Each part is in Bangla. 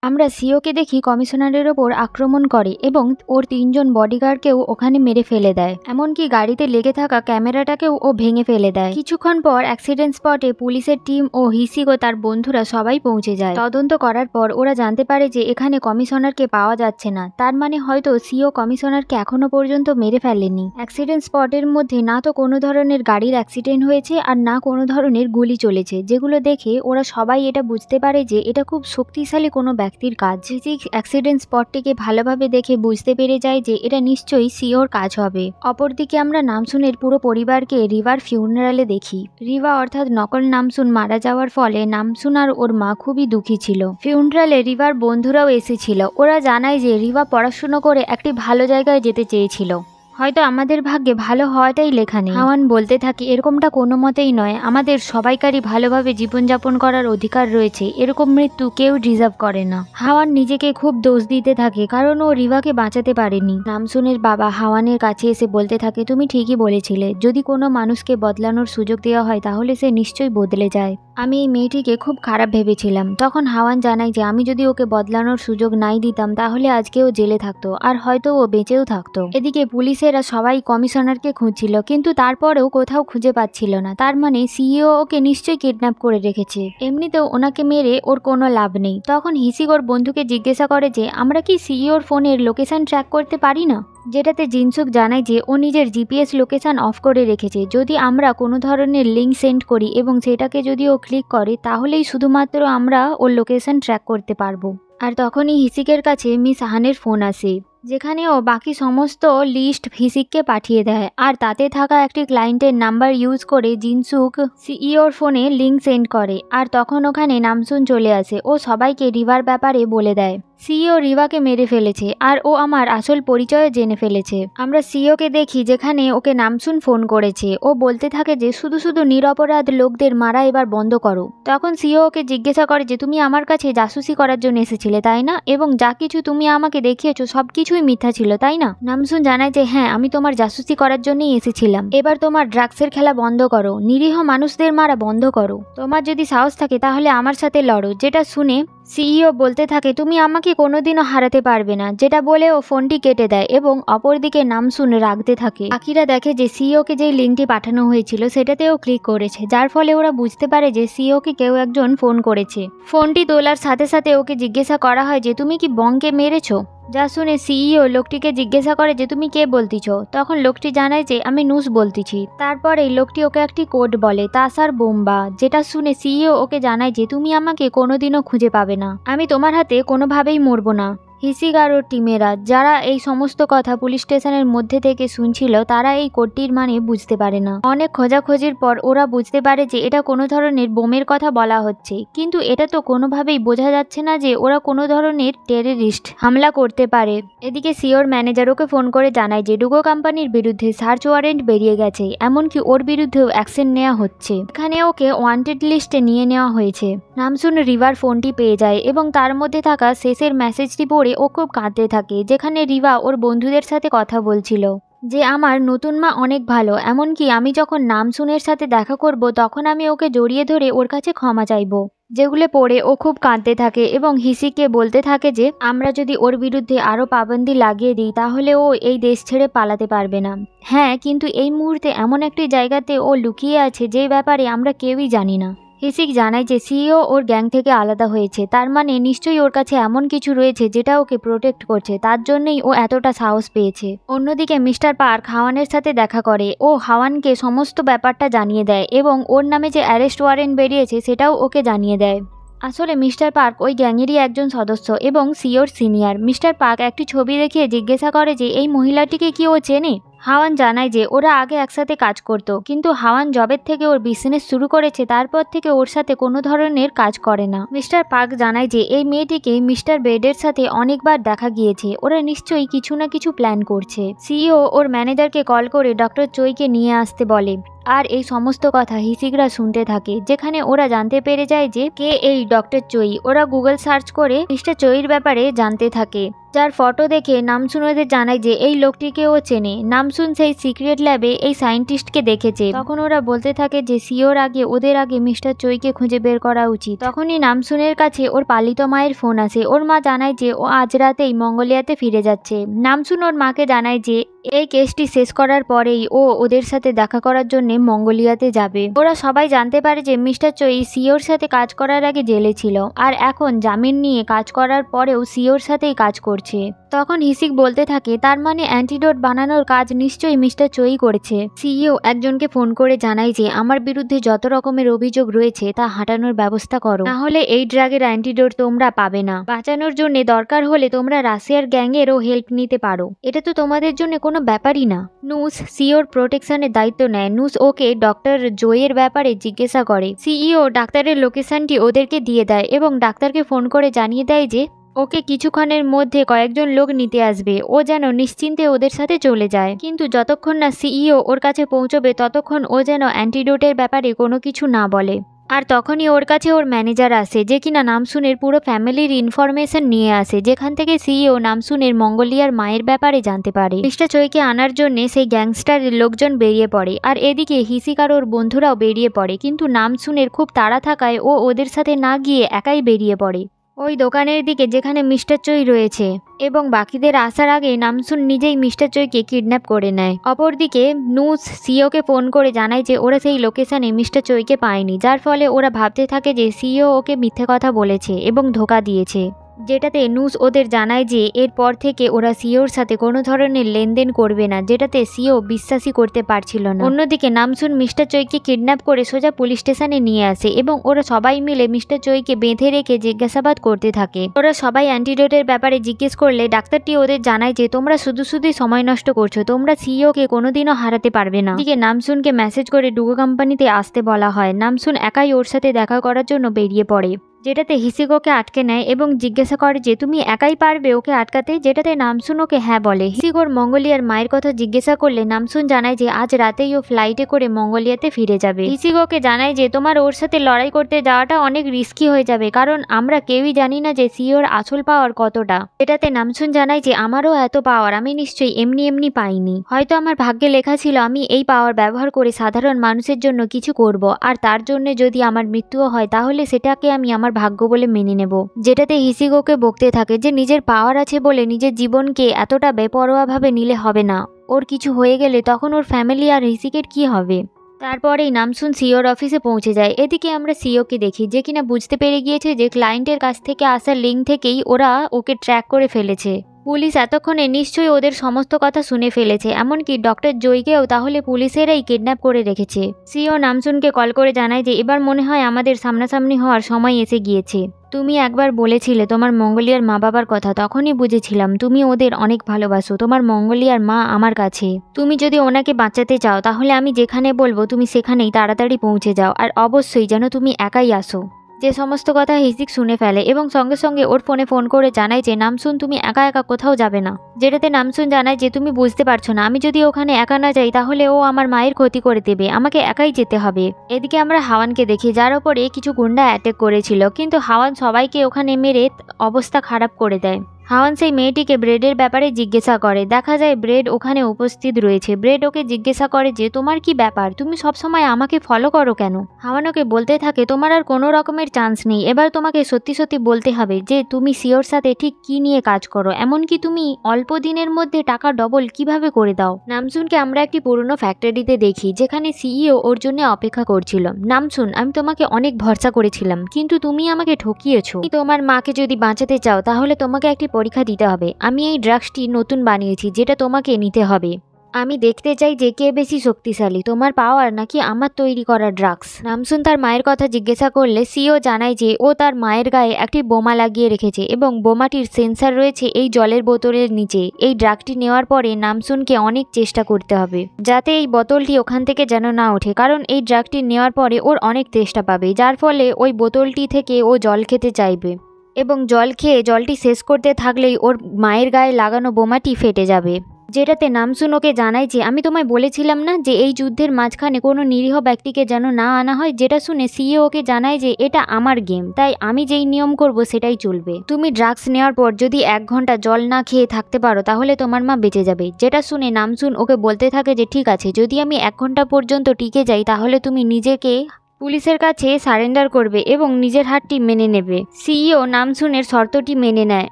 আমরা সিওকে দেখি কমিশনারের ওপর আক্রমণ করে এবং ওর 3জন বডিগার্ডকেও ওখানে মেরে ফেলে দেয়। এমনকি গাড়িতে লেগে থাকা ক্যামেরাটাকেও ও ভেঙে ফেলে দেয়। কিছুক্ষণ পর অ্যাক্সিডেন্ট স্পটে পুলিশের টিম ও হিসিক ও তার বন্ধুরা সবাই পৌঁছে যায়। তদন্ত করার পর ওরা জানতে পারে যে এখানে কমিশনারকে পাওয়া যাচ্ছে না। তার মানে হয়তো সিও কমিশনারকে এখনো পর্যন্ত মেরে ফেলেনি। অ্যাক্সিডেন্ট স্পটের মধ্যে না তো কোনো ধরনের গাড়ির অ্যাক্সিডেন্ট হয়েছে আর না কোনো ধরনের গুলি চলেছে, যেগুলো দেখে ওরা সবাই এটা বুঝতে পারে যে এটা খুব শক্তিশালী কোনো ব্যক্তির কাজ। হিসিক অ্যাক্সিডেন্ট স্পটটিকে ভালোভাবে দেখে বুঝতে পেরে যায় যে এটা নিশ্চয়ই সিওর কাজ হবে। অপরদিকে আমরা নামসুনের পুরো পরিবারকে রিভার ফিউনারালে দেখি। রিভা অর্থাৎ নকল নামসুন মারা যাওয়ার ফলে নামসুন আর ওর মা খুবই দুঃখী ছিল। ফিউনারালে রিভার বন্ধুরাও এসেছিল। ওরা জানায় যে রিভা পড়াশুনো করে একটি ভালো জায়গায় যেতে চেয়েছিল। হয়তো আমাদের ভাগ্যে ভালো হওয়াটাই লেখা নেই। হাওয়ান বলতে থাকে এরকমটা কোনো মতেই নয়, আমাদের সবাইকারই ভালোভাবে জীবনযাপন করার অধিকার রয়েছে, এরকম মৃত্যু কেউ ডিজার্ভ করে না। হাওয়ান নিজেকে খুব দোষ দিতে থাকে কারণ ও রিভাকে বাঁচাতে পারেনি। নামসুনের বাবা হাওয়ানের কাছে এসে বলতে থাকে তুমি ঠিকই বলেছিলে, যদি কোনো মানুষকে বদলানোর সুযোগ দেওয়া হয় তাহলে সে নিশ্চয়ই বদলে যায়। আমি এই মেয়েটিকে খুব খারাপ ভেবেছিলাম। তখন হাওয়ান জানায় যে আমি যদি ওকে বদলানোর সুযোগ নাই দিতাম তাহলে আজকে ও জেলে থাকতো আর হয়তো ও বেঁচেও থাকতো। এদিকে পুলিশেরা সবাই কমিশনারকে খুঁজছিল কিন্তু তারপরেও কোথাও খুঁজে পাচ্ছিল না। তার মানে সিইও ওকে নিশ্চয়ই কিডন্যাপ করে রেখেছে। এমনিতেও ওনাকে মেরে ওর কোনো লাভ নেই। তখন হিসিক ওর বন্ধুকে জিজ্ঞাসা করে যে আমরা কি সিইওর ফোনের লোকেশন ট্র্যাক করতে পারি না, যেটাতে জিনসুক জানায় যে ও নিজের জিপিএস লোকেশন অফ করে রেখেছে। যদি আমরা কোনো ধরনের লিঙ্ক সেন্ড করি এবং সেটাকে যদি ও ক্লিক করে তাহলেই শুধুমাত্র আমরা ওর লোকেশন ট্র্যাক করতে পারবো। আর তখনই হিসিকের কাছে মিস হানের ফোন আসে, যেখানে ও বাকি সমস্ত লিস্ট হিসিককে পাঠিয়ে দেয় আর তাতে থাকা একটি ক্লায়েন্টের নাম্বার ইউজ করে জিনসুক সিইওর ফোনে লিঙ্ক সেন্ড করে। আর তখন ওখানে নামসুন চলে আসে। ও সবাইকে রিভার ব্যাপারে বলে দেয় সিইও রিভাকে মেরে ফেলেছে আর ও আমার আসল পরিচয় জেনে ফেলেছে। আমরা সিইওকে দেখি যেখানে ওকে নামসুন ফোন করেছে। ও বলতে থাকে যে শুধু শুধু নিরপরাধ লোকদের মারা এবার বন্ধ করো। তখন সিইও ওকে জিজ্ঞাসা করে যে তুমি আমার কাছে জাসুসি করার জন্য এসেছিলে তাই না, এবং যা কিছু তুমি আমাকে দেখিয়েছো সব কিছুই মিথ্যা ছিল তাই না। নামসুন জানায় যে হ্যাঁ, আমি তোমার জাসুসি করার জন্যই এসেছিলাম। এবার তোমার ড্রাগসের খেলা বন্ধ করো, নিরীহ মানুষদের মারা বন্ধ করো। তোমার যদি সাহস থাকে তাহলে আমার সাথে লড়ো। যেটা শুনে সিইও বলতে থাকে তুমি আমাকে কোনোদিনও হারাতে পারবে না, যেটা বলে ও ফোনটি কেটে দেয় এবং অপরদিকে নামসুন রাখতে থাকে। বাকিরা দেখে যে সিইওকে যেই লিঙ্কটি পাঠানো হয়েছিল সেটাতেও ক্লিক করেছে, যার ফলে ওরা বুঝতে পারে যে সিইওকে কেউ একজন ফোন করেছে। ফোনটি তোলার সাথে সাথে ওকে জিজ্ঞাসা করা হয় যে তুমি কি বংকে মেরেছো, যা শুনে সিইও লোকটিকে জিজ্ঞাসা করে যে তুমি কে বলতিছ। তখন লোকটি জানায় যে আমি নুস বলতেছি। তারপরে লোকটি ওকে একটি কোড বলে তাসার বোম্বা, যেটা শুনে সিইও ওকে জানায় যে তুমি আমাকে কোনোদিনও খুঁজে পাবে না, আমি তোমার হাতে কোনোভাবেই মরবো না। হিসিক আর ওর টিমেরা যারা এই সমস্ত কথা পুলিশ স্টেশনের মধ্যে থেকে শুনছিল তারা এই কোডটির মানে বুঝতে পারে না। অনেক খোঁজাখুঁজির পর ওরা বুঝতে পারে যে এটা কোনো ধরনের বোমের কথা বলা হচ্ছে, কিন্তু এটা তো কোনোভাবেই বোঝা যাচ্ছে না যে ওরা কোনো ধরনের টেররিস্ট হামলা করতে পারে। এদিকে সিওর ম্যানেজার ওকে ফোন করে জানায় যে ডুগো কোম্পানির বিরুদ্ধে সার্চ ওয়ারেন্ট বেরিয়ে গেছে, এমনকি ওর বিরুদ্ধেও অ্যাকশন নেওয়া হচ্ছে। এখানে ওকে ওয়ান্টেড লিস্টে নিয়ে নেওয়া হয়েছে। নামসুন রিভার ফোনটি পেয়ে যায় এবং তার মধ্যে থাকা শেষের মেসেজটি পড়ে ও খুব কাঁদতে থাকে, যেখানে রিভা ওর বন্ধুদের সাথে কথা বলছিল যে আমার নতুন মা অনেক ভালো, এমনকি আমি যখন নামসুনের সাথে দেখা করব তখন আমি ওকে জড়িয়ে ধরে ওর কাছে ক্ষমা চাইব। যেগুলো পড়ে ও খুব কাঁদতে থাকে এবং হিসিককে বলতে থাকে যে আমরা যদি ওর বিরুদ্ধে আরও পাবন্দি লাগিয়ে দিই তাহলে ও এই দেশ ছেড়ে পালাতে পারবে না। হ্যাঁ, কিন্তু এই মুহূর্তে এমন একটি জায়গাতে ও লুকিয়ে আছে যে ব্যাপারে আমরা কেউই জানি না। হিসিক জানায় যে সিইও ওর গ্যাং থেকে আলাদা হয়েছে, তার মানে নিশ্চয়ই ওর কাছে এমন কিছু রয়েছে যেটা ওকে প্রোটেক্ট করছে, তার জন্যই ও এতটা সাহস পেয়েছে। অন্যদিকে মিস্টার পার্ক হাওয়ানের সাথে দেখা করে। ও হাওয়ানকে সমস্ত ব্যাপারটা জানিয়ে দেয় এবং ওর নামে যে অ্যারেস্ট ওয়ারেন্ট বেরিয়েছে সেটাও ওকে জানিয়ে দেয়। আসলে মিস্টার পার্ক ওই গ্যাংয়েরই একজন সদস্য এবং সিওর সিনিয়র। মিস্টার পার্ক একটি ছবি দেখিয়ে জিজ্ঞাসা করে যে এই মহিলাটিকে কি ও চেনে। হাওয়ান জানায় যে ওরা আগে একসাথে কাজ করত, কিন্তু হাওয়ান জবের থেকে ওর বিজনেস শুরু করেছে তারপর থেকে ওর সাথে কোনো ধরনের কাজ করে না। মিস্টার পার্ক জানায় যে এই মেয়েটিকে মিস্টার বেডের সাথে অনেকবার দেখা গিয়েছে, ওরা নিশ্চয়ই কিছু না কিছু প্ল্যান করছে। সিইও ওর ম্যানেজারকে কল করে ডক্টর চৈকে নিয়ে আসতে বলে আর এই সমস্ত কথা হিসিকরা শুনতে থাকে, যেখানে ওরা জানতে পেরে যায় যে কে এই ডক্টর চৈ। ওরা গুগল সার্চ করে মিস্টার চৈর ব্যাপারে জানতে থাকে। যার ফটো দেখে নামসুন ওদের জানায় যে এই লোকটিকে ও চেনে। নামসুন সেই সিক্রেট ল্যাবে এই সায়েন্টিস্টকে দেখেছে। তখন ওরা বলতে থাকে যে সিওর আগে ওদের আগে মিস্টার চইকে খুঁজে বের করা উচিত। তখনই নামসুনের কাছে ওর পালিত মায়ের ফোন আসে। ওর মা জানায় যে ও আজ রাতেই মঙ্গোলিয়াতে ফিরে যাচ্ছে। নামসুন ওর মাকে জানায় যে এই কেসটি শেষ করার পরেই ও ওদের সাথে দেখা করার জন্য মঙ্গোলিয়াতে যাবে। ওরা সবাই জানতে পারে যে মিস্টার চই সিওর সাথে কাজ করার আগে জেলে ছিল, আর এখন জামিন নিয়ে কাজ করার পরেও সিওর সাথেই কাজ করছে। তখন হিসিক বলতে থাকে তার মানে অ্যান্টিডোট বানানোর কাজ নিশ্চয়ই মিস্টার চই করেছে। সিইও একজনকে ফোন করে জানায় যে আমার বিরুদ্ধে যত রকমের অভিযোগ রয়েছে তা হাঁটানোর ব্যবস্থা করো, না হলে এই ড্রাগের অ্যান্টিডোট তোমরা পাবে না। বাঁচানোর জন্য দরকার হলে তোমরা রাশিয়ার গ্যাংয়েরও হেল্প নিতে পারো, এটা তো তোমাদের জন্য কোনো ব্যাপারই না। নুস সিওর প্রোটেকশনের দায়িত্ব নেয়। নুস ওকে ডক্টর জোয়ের ব্যাপারে জিজ্ঞাসা করে। সিইও ডাক্তারের লোকেশনটি ওদেরকে দিয়ে দেয় এবং ডাক্তারকে ফোন করে জানিয়ে দেয় যে ওকে কিছুক্ষণের মধ্যে কয়েকজন লোক নিতে আসবে, ও যেন নিশ্চিন্তে ওদের সাথে চলে যায়। কিন্তু যতক্ষণ না সিইও ওর কাছে পৌঁছবে ততক্ষণ ও যেন অ্যান্টিডোটের ব্যাপারে কোনো কিছু না বলে। আর তখনই ওর কাছে ওর ম্যানেজার আসে, যে কিনা নামসুনের পুরো ফ্যামিলির ইনফরমেশন নিয়ে আসে, যেখান থেকে সিইও নামসুনের মঙ্গোলিয়ার মায়ের ব্যাপারে জানতে পারে। মিস্টার চইকে আনার জন্য সেই গ্যাংস্টারের লোকজন বেরিয়ে পড়ে, আর এদিকে হিসিক আর ওর বন্ধুরাও বেরিয়ে পড়ে। কিন্তু নামসুনের খুব তাড়া থাকায় ও ওদের সাথে না গিয়ে একাই বেরিয়ে পড়ে ওই দোকানের দিকে যেখানে মিস্টার চই রয়েছে, এবং বাকিদের আসার আগে নামসুন নিজেই মিস্টার চইকে কিডন্যাপ করে নেয়। অপরদিকে নুস সিওকে ফোন করে জানায় যে ওরা সেই লোকেশনে মিস্টার চইকে পায়নি, যার ফলে ওরা ভাবতে থাকে যে সিও ওকে মিথ্যে কথা বলেছে এবং ধোঁকা দিয়েছে, যেটাতে নুস ওদের জানায় যে এরপর থেকে ওরা সিওর সাথে কোনো ধরনের লেনদেন করবে না, যেটাতে সিও বিশ্বাসই করতে পারছিল না। অন্যদিকে নামসুন মিস্টার চইকে কিডন্যাপ করে সোজা পুলিশ স্টেশনে নিয়ে আসে এবং ওরা সবাই মিলে মিস্টার চইকে বেঁধে রেখে জিজ্ঞাসাবাদ করতে থাকে। ওরা সবাই অ্যান্টিডোটের ব্যাপারে জিজ্ঞেস করলে ডাক্তারটি ওদের জানায় যে তোমরা শুধু সময় নষ্ট করছো, তোমরা সিইওকে কোনোদিনও হারাতে পারবে না। এদিকে নামসুনকে মেসেজ করে ডুগো কোম্পানিতে আসতে বলা হয়। নামসুন একাই ওর সাথে দেখা করার জন্য বেরিয়ে পড়ে, যেটাতে হিসিক ওকে আটকে নেয় এবং জিজ্ঞাসা করে যে তুমি একাই পারবে ওকে আটকাতে, যেটাতে নামসুন ওকে হ্যাঁ বলে। হিসিক ওর মঙ্গোলিয়ার মায়ের কথা জিজ্ঞাসা করলে নামসুন জানায় যে আজ রাতেই ও ফ্লাইটে করে মঙ্গোলিয়াতে ফিরে যাবে। হিসিক ওকে জানায় যে তোমার ওর সাথে লড়াই করতে যাওয়াটা অনেক রিস্কি হয়ে যাবে, কারণ আমরা কেউই জানি না যে সিওর আসল পাওয়ার কতটা। এটাতে নামসুন জানায় যে আমারও এত পাওয়ার আমি নিশ্চয়ই এমনি এমনি পাইনি, হয়তো আমার ভাগ্যে লেখা ছিল আমি এই পাওয়ার ব্যবহার করে সাধারণ মানুষের জন্য কিছু করব, আর তার জন্য যদি আমার মৃত্যুও হয় তাহলে সেটাকে আমি আমার ভাগ্য বলে মেনে নেব। যেটাতে হিসিগোকে বকতে থাকে যে নিজের পাওয়ার আছে বলে নিজের জীবনকে এতটা বেপরোয়াভাবে নিলে হবে না, ওর কিছু হয়ে গেলে তখন ওর ফ্যামিলি আর হিসিকের কি হবে। তারপরেই নামসুন সিওর অফিসে পৌঁছে যায়। এদিকে আমরা সিওকে দেখি, যে কিনা বুঝতে পেরে গিয়েছে যে ক্লায়েন্টের কাছ থেকে আসা লিঙ্ক থেকেই ওরা ওকে ট্র্যাক করে ফেলেছে। পুলিশ এতক্ষণে নিশ্চয়ই ওদের সমস্ত কথা শুনে ফেলেছে, এমনকি ডক্টর জয়কেও তাহলে পুলিশেরাই কিডন্যাপ করে রেখেছে। সিও নামসুনকে কল করে জানায় যে এবার মনে হয় আমাদের সামনাসামনি হওয়ার সময় এসে গিয়েছে। তুমি একবার বলেছিলে তোমার মঙ্গোলিয়ার মা বাবার কথা, তখনই বুঝেছিলাম তুমি ওদের অনেক ভালোবাসো। তোমার মঙ্গোলিয়ার মা আমার কাছে, তুমি যদি ওনাকে বাঁচাতে চাও তাহলে আমি যেখানে বলবো তুমি সেখানেই তাড়াতাড়ি পৌঁছে যাও, আর অবশ্যই যেন তুমি একাই আসো। যে সমস্ত কথা হিসিক শুনে ফেলে এবং সঙ্গে সঙ্গে ওর ফোন করে জানায় যে নামসুন তুমি একা একা কোথাও যাবে না, যেটাতে নামসুন জানায় যে তুমি বুঝতে পারছো না, আমি যদি ওখানে একা না যাই তাহলে ও আমার মায়ের ক্ষতি করে দেবে, আমাকে একাই যেতে হবে। এদিকে আমরা হাওয়ানকে দেখি, যার ওপরে কিছু গুন্ডা অ্যাটাক করেছিল, কিন্তু হাওয়ান সবাইকে ওখানে মেরে অবস্থা খারাপ করে দেয়। হাওয়ান সেই মেয়েটিকে ব্রেডের ব্যাপারে জিজ্ঞাসা করে, দেখা যায় ব্রেড ওখানে উপস্থিত রয়েছে। ব্রেড ওকে জিজ্ঞাসা করে যে তোমার কি ব্যাপার, তুমি সবসময় আমাকে ফলো করো কেন। হাওয়ান ওকে বলতে থাকে তোমার আর কোনো রকমের চান্স নেই, এবার তোমাকে সত্যি সত্যি বলতে হবে যে তুমি সিওর সাথে ঠিক কি নিয়ে কাজ করো, এমনকি তুমি অল্প দিনের মধ্যে টাকা ডবল কিভাবে করে দাও। নামসুনকে আমরা একটি পুরনো ফ্যাক্টরিতে দেখি, যেখানে সিইও ওর জন্য অপেক্ষা করছিল। নামসুন, আমি তোমাকে অনেক ভরসা করেছিলাম, কিন্তু তুমি আমাকে ঠকিয়েছো। তোমার মাকে যদি বাঁচাতে চাও তাহলে তোমাকে একটি পরীক্ষা দিতে হবে। আমি এই ড্রাগসটি নতুন বানিয়েছি, যেটা তোমাকে নিতে হবে। আমি দেখতে চাই যে কে বেশি শক্তিশালী, তোমার পাওয়ার নাকি আমার তৈরি করা ড্রাগস। নামসুন তার মায়ের কথা জিজ্ঞাসা করলে সিও জানায় যে ও তার মায়ের গায়ে একটি বোমা লাগিয়ে রেখেছে এবং বোমাটির সেন্সার রয়েছে এই জলের বোতলের নিচে। এই ড্রাগটি নেওয়ার পরে নামসুনকে অনেক চেষ্টা করতে হবে যাতে এই বোতলটি ওখান থেকে যেন না ওঠে, কারণ এই ড্রাগটি নেওয়ার পরে ওর অনেক তেষ্টা পাবে, যার ফলে ওই বোতলটি থেকে ও জল খেতে চাইবে এবং জল খেয়ে জলটি শেষ করতে থাকলেই ওর মায়ের গায়ে লাগানো বোমাটি ফেটে যাবে, যেটাতে নামসুন ওকে জানায় যে আমি তোমায় বলেছিলাম না যে এই যুদ্ধের মাঝখানে কোনো নিরীহ ব্যক্তিকে যেন না আনা হয়, যেটা শুনে সিইও ওকে জানায় যে এটা আমার গেম, তাই আমি যেই নিয়ম করব সেটাই চলবে। তুমি ড্রাগস নেওয়ার পর যদি 1 ঘন্টা জল না খেয়ে থাকতে পারো তাহলে তোমার মা বেঁচে যাবে। যেটা শুনে নামসুন ওকে বলতে থাকে যে ঠিক আছে, যদি আমি 1 ঘন্টা পর্যন্ত টিকে যাই তাহলে তুমি নিজেকে পুলিশের কাছে সারেন্ডার করবে এবং নিজের হারটি মেনে নেবে। সিইও নামসুনের শর্তটি মেনে নেয়,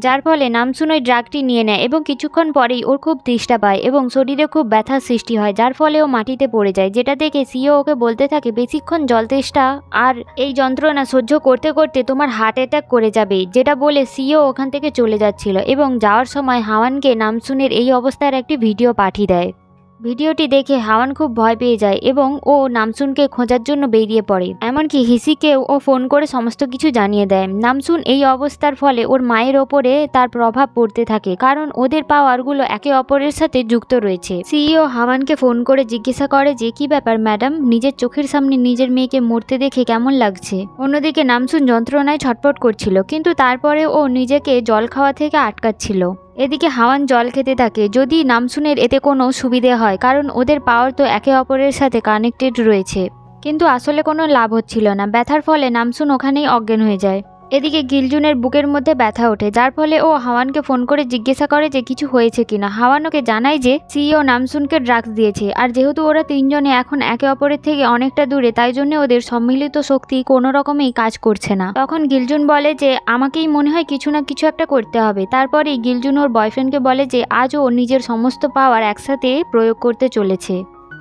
যার ফলে নামসুন ওই ড্রাগটি নিয়ে নেয় এবং কিছুক্ষণ পরেই ওর খুব তৃষ্ণা পায় এবং শরীরে খুব ব্যথার সৃষ্টি হয়, যার ফলে ও মাটিতে পড়ে যায়। যেটা দেখে সিইও ওকে বলতে থাকে বেশিক্ষণ জল তেষ্টা আর এই যন্ত্রণা সহ্য করতে করতে তোমার হার্ট অ্যাটাক করে যাবে। যেটা বলে সিইও ওখান থেকে চলে যাচ্ছিল এবং যাওয়ার সময় হাওয়ানকে নামসুনের এই অবস্থার একটি ভিডিও পাঠিয়ে দেয়। ভিডিওটি দেখে হাওয়ান খুব ভয় পেয়ে যায় এবং ও নামসুনকে খোঁজার জন্য বেরিয়ে পড়ে। এমনকি হিসিকেও ও ফোন করে সমস্ত কিছু জানিয়ে দেয়। নামসুন এই অবস্থার ফলে ওর মায়ের ওপরে তার প্রভাব পড়তে থাকে, কারণ ওদের পাওয়ারগুলো একে অপরের সাথে যুক্ত রয়েছে। সিইও হাওয়ানকে ফোন করে জিজ্ঞাসা করে যে কি ব্যাপার ম্যাডাম, নিজের চোখের সামনে নিজের মেয়েকে মরতে দেখে কেমন লাগছে। অন্যদিকে নামসুন যন্ত্রণায় ছটফট করছিল, কিন্তু তারপরে ও নিজেকে জল খাওয়া থেকে আটকাচ্ছিল। এদিকে হাওয়ান জল খেতে থাকে যদি নামসুনের এতে কোনো সুবিধে হয়, কারণ ওদের পাওয়ার তো একে অপরের সাথে কানেক্টেড রয়েছে। কিন্তু আসলে কোনো লাভ হচ্ছিল না। ব্যথার ফলে নামসুন ওখানেই অজ্ঞান হয়ে যায়। এদিকে গিলজুনের বুকের মধ্যে ব্যথা ওঠে, যার ফলে ও হাওয়ানকে ফোন করে জিজ্ঞাসা করে যে কিছু হয়েছে কিনা। হাওয়ান ওকে জানায় যে সিইও নামসুনকে ড্রাগস দিয়েছে, আর যেহেতু ওরা তিনজনে এখন একে অপরের থেকে অনেকটা দূরে, তাই জন্য ওদের সম্মিলিত শক্তি কোনো রকমেই কাজ করছে না। তখন গিলজুন বলে যে আমাকেই মনে হয় কিছু না কিছু একটা করতে হবে। তারপরেই গিলজুন ওর বয়ফ্রেন্ডকে বলে যে আজ ও নিজের সমস্ত পাওয়ার একসাথে প্রয়োগ করতে চলেছে,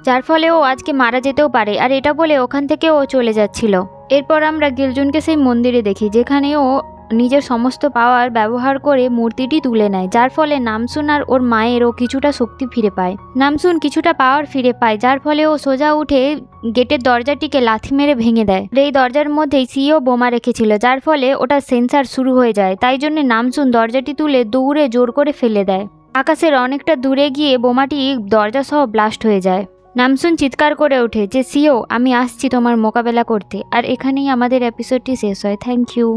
যার ফলে ও আজকে মারা যেতেও পারে। আর এটা বলে ওখান থেকে ও চলে যাচ্ছিল। এরপর আমরা গিলজুনকে সেই মন্দিরে দেখি, যেখানে ও নিজের সমস্ত পাওয়ার ব্যবহার করে মূর্তিটি তুলে নেয়, যার ফলে নামসুন আর ওর মায়েরও কিছুটা শক্তি ফিরে পায়। নামসুন কিছুটা পাওয়ার ফিরে পায়, যার ফলে ও সোজা উঠে গেটের দরজাটিকে লাথি মেরে ভেঙে দেয়। এই দরজার মধ্যেই সিইও বোমা রেখেছিল, যার ফলে ওটা সেন্সার শুরু হয়ে যায়। তাই জন্য নামসুন দরজাটি তুলে দৌড়ে জোর করে ফেলে দেয়। আকাশের অনেকটা দূরে গিয়ে বোমাটি দরজা সহ ব্লাস্ট হয়ে যায়। নামসুন চিৎকার করে ওঠে যে সিইও আমি আসছি তোমার মোকাবেলা করতে। আর এখানেই আমাদের এপিসোডটি শেষ হয়। Thank you.